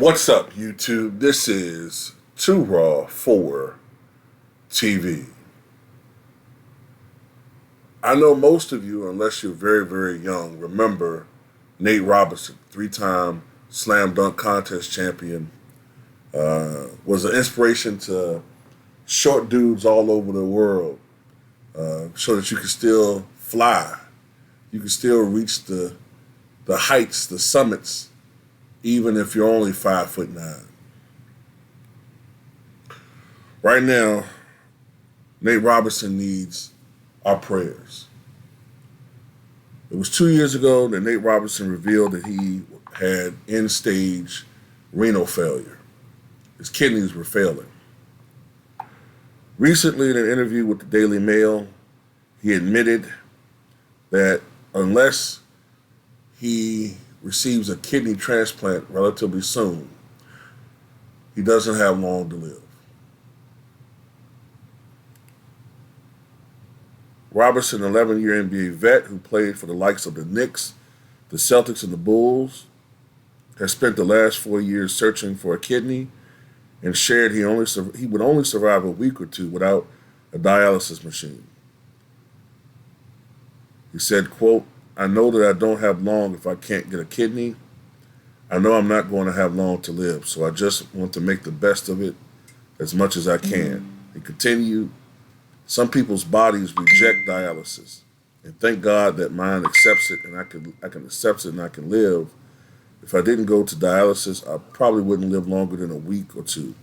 What's up, YouTube? This is Too Raw for TV. I know most of you, unless you're very, very young, remember Nate Robinson, three-time slam dunk contest champion, was an inspiration to short dudes all over the world, so that you can still fly. You can still reach the heights, the summits, even if you're only 5'9". Right now, Nate Robinson needs our prayers. It was 2 years ago that Nate Robinson revealed that he had end-stage renal failure. His kidneys were failing. Recently, in an interview with the Daily Mail, he admitted that unless he receives a kidney transplant relatively soon, he doesn't have long to live. Robinson, an 11-year NBA vet who played for the likes of the Knicks, the Celtics, and the Bulls, has spent the last 4 years searching for a kidney and shared he would only survive a week or two without a dialysis machine. He said, quote, "I know that I don't have long if I can't get a kidney. I know I'm not going to have long to live, so I just want to make the best of it as much as I can." He continued, "Some people's bodies reject dialysis, and thank God that mine accepts it, and I can accept it and I can live. If I didn't go to dialysis, I probably wouldn't live longer than a week or two.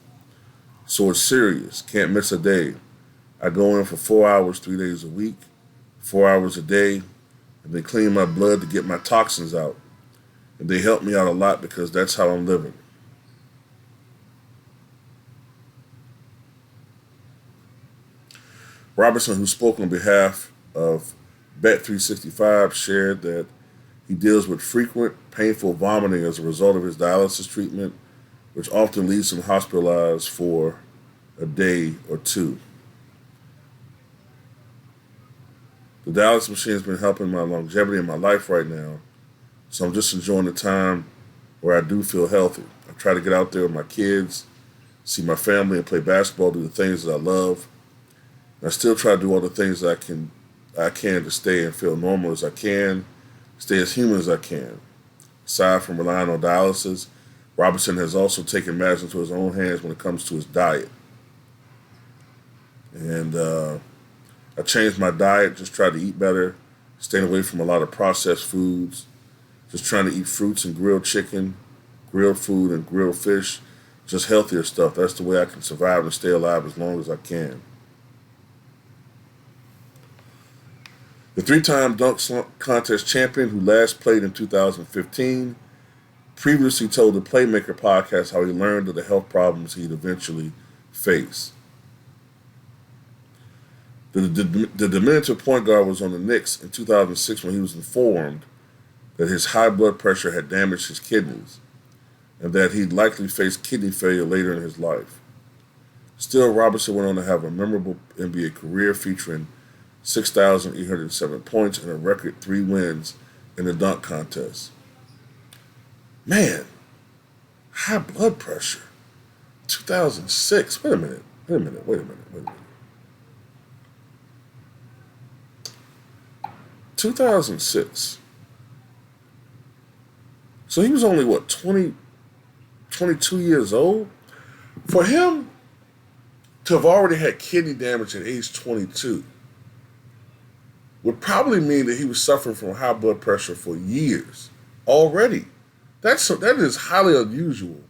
So it's serious. Can't miss a day. I go in for 4 hours, 3 days a week, 4 hours a day, and they clean my blood to get my toxins out. And they help me out a lot because that's how I'm living." Robinson, who spoke on behalf of Bet365, shared that he deals with frequent, painful vomiting as a result of his dialysis treatment, which often leaves him hospitalized for a day or two. "The dialysis machine has been helping my longevity in my life right now, so I'm just enjoying the time where I do feel healthy. I try to get out there with my kids, see my family, and play basketball, do the things that I love. I still try to do all the things that I can to stay and feel normal as I can, stay as human as I can. Aside from relying on dialysis, Robinson has also taken matters into his own hands when it comes to his diet. And I changed my diet, just tried to eat better, staying away from a lot of processed foods, just trying to eat fruits and grilled chicken, grilled food and grilled fish, just healthier stuff. That's the way I can survive and stay alive as long as I can." The three-time dunk contest champion, who last played in 2015, previously told the Playmaker podcast how he learned of the health problems he'd eventually face. The diminutive point guard was on the Knicks in 2006 when he was informed that his high blood pressure had damaged his kidneys and that he'd likely face kidney failure later in his life. Still, Robinson went on to have a memorable NBA career featuring 6,807 points and a record 3 wins in the dunk contest. Man, high blood pressure. 2006. Wait a minute. 2006. So he was only, 22 years old? For him to have already had kidney damage at age 22 would probably mean that he was suffering from high blood pressure for years already. That is highly unusual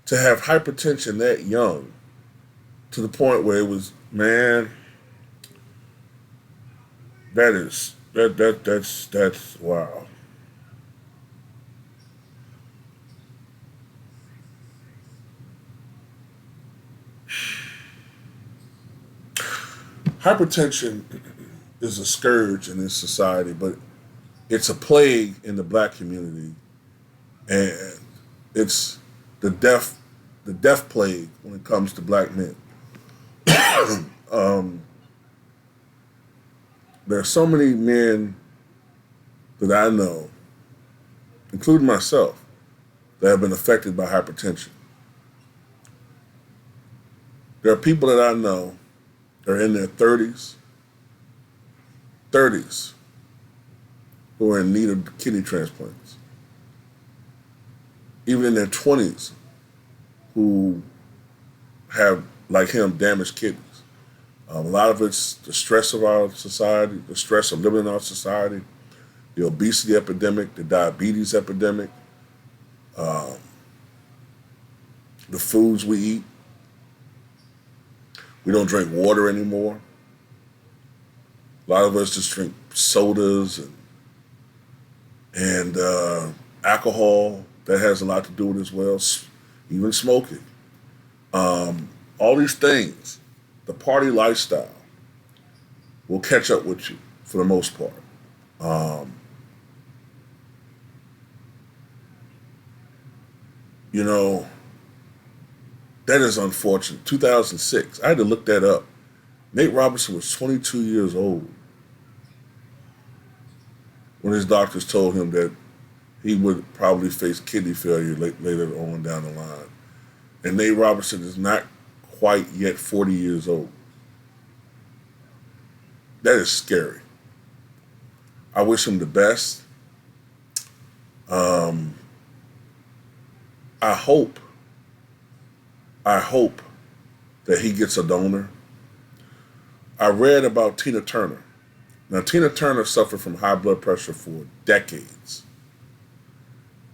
to have hypertension that young, to the point where it was, man, that's wow. Hypertension is a scourge in this society, but it's a plague in the black community, and it's the death plague when it comes to black men. um, there are so many men that I know, including myself, that have been affected by hypertension. There are people that I know that are in their 30s, who are in need of kidney transplants. Even in their 20s, who have, like him, damaged kidneys. A lot of it's the stress of our society, the stress of living in our society, the obesity epidemic, the diabetes epidemic, the foods we eat. We don't drink water anymore. A lot of us just drink sodas and alcohol. That has a lot to do with it as well. Even smoking. All these things, the party lifestyle will catch up with you for the most part. You know, that is unfortunate. 2006, I had to look that up. Nate Robinson was 22 years old when his doctors told him that he would probably face kidney failure later on down the line. And Nate Robinson is not quite yet 40 years old. That is scary. I wish him the best. I hope that he gets a donor. I read about Tina Turner. Now, Tina Turner suffered from high blood pressure for decades.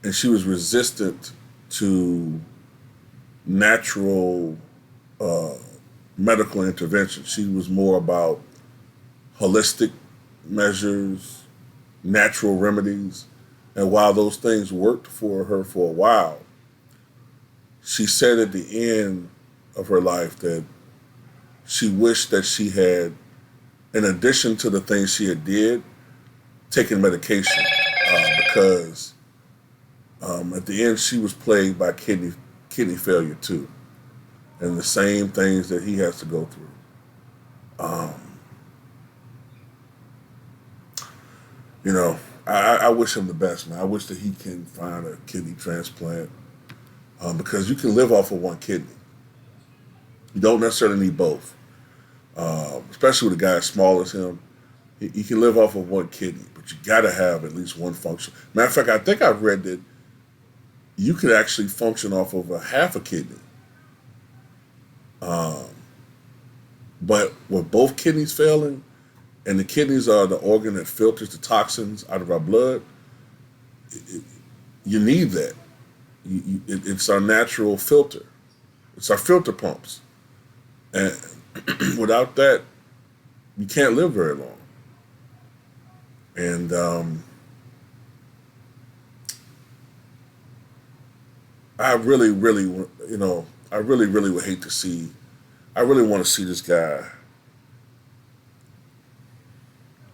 And she was resistant to natural medical intervention. She was more about holistic measures, natural remedies. And while those things worked for her for a while, she said at the end of her life that she wished that she had, in addition to the things she had did, taken medication because at the end she was plagued by kidney failure too, and the same things that he has to go through. I wish him the best, man. I wish that he can find a kidney transplant because you can live off of one kidney. You don't necessarily need both, especially with a guy as small as him. He can live off of one kidney, but you got to have at least one function. Matter of fact, I think I've read that you could actually function off of a half a kidney. But with both kidneys failing, and the kidneys are the organ that filters the toxins out of our blood, you need that. It's our natural filter. It's our filter pumps. And without that, you can't live very long. And I really would hate to see, I really want to see this guy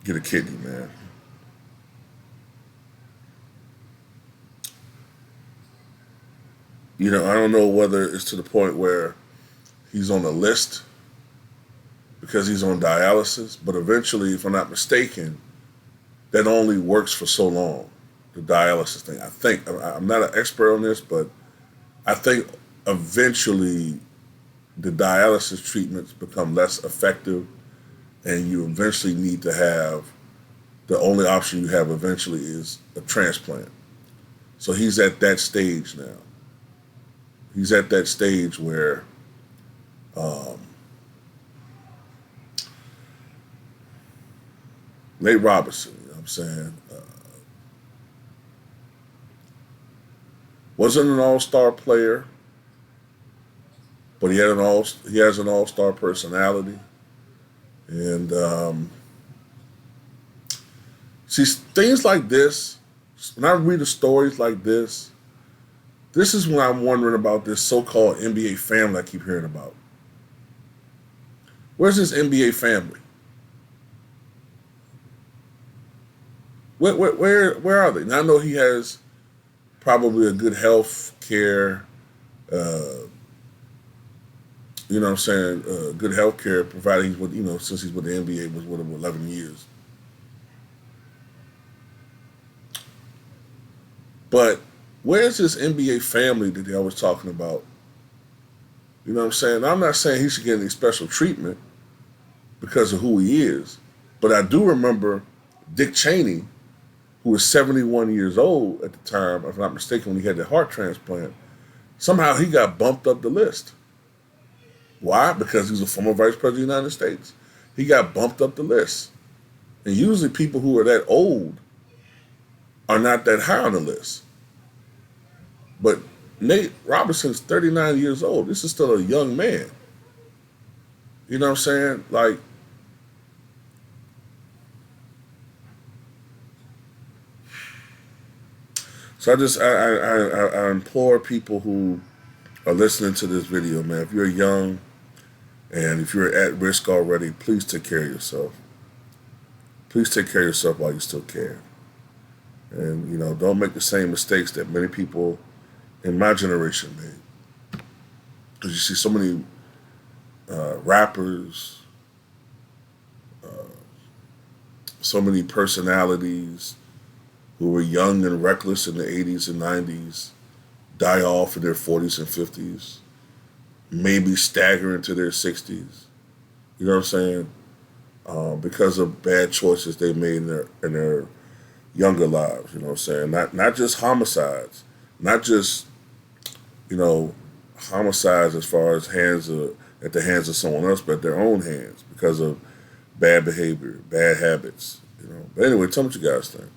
get a kidney, man. I don't know whether it's to the point where he's on a list because he's on dialysis, but eventually, if I'm not mistaken, that only works for so long, the dialysis thing. I think, I'm not an expert on this, but I think eventually the dialysis treatments become less effective and you eventually need to have, the only option you have eventually is a transplant. So he's at that stage now. He's at that stage where Nate Robinson, you know what I'm saying, wasn't an all-star player, but he has an all-star personality. And see, things like this, when I read the stories like this is when I'm wondering about this so-called NBA family I keep hearing about. Where's this NBA family? Where are they? Now I know he has probably a good health care, you know what I'm saying, good health care, provided he's with, since he's with the NBA, was with him 11 years. But Where's this NBA family that they always talking about? You know what I'm saying? I'm not saying he should get any special treatment because of who he is, but I do remember Dick Cheney, who was 71 years old at the time, if I'm not mistaken, when he had the heart transplant. Somehow he got bumped up the list. Why? Because he was a former vice president of the United States. He got bumped up the list. And usually people who are that old are not that high on the list. But Nate Robinson's 39 years old. This is still a young man. You know what I'm saying? Like, so I implore people who are listening to this video, man, if you're young and if you're at risk already, please take care of yourself. Please take care of yourself while you still can. And, you know, don't make the same mistakes that many people in my generation made. Because you see so many rappers, so many personalities who were young and reckless in the 80s and 90s die off in their 40s and 50s, maybe stagger into their 60s. You know what I'm saying? Because of bad choices they made in their younger lives. You know what I'm saying? Not just homicides, not just, you know, homicides as far as at the hands of someone else, but at their own hands because of bad behavior, bad habits. You know. But anyway, tell me what you guys think.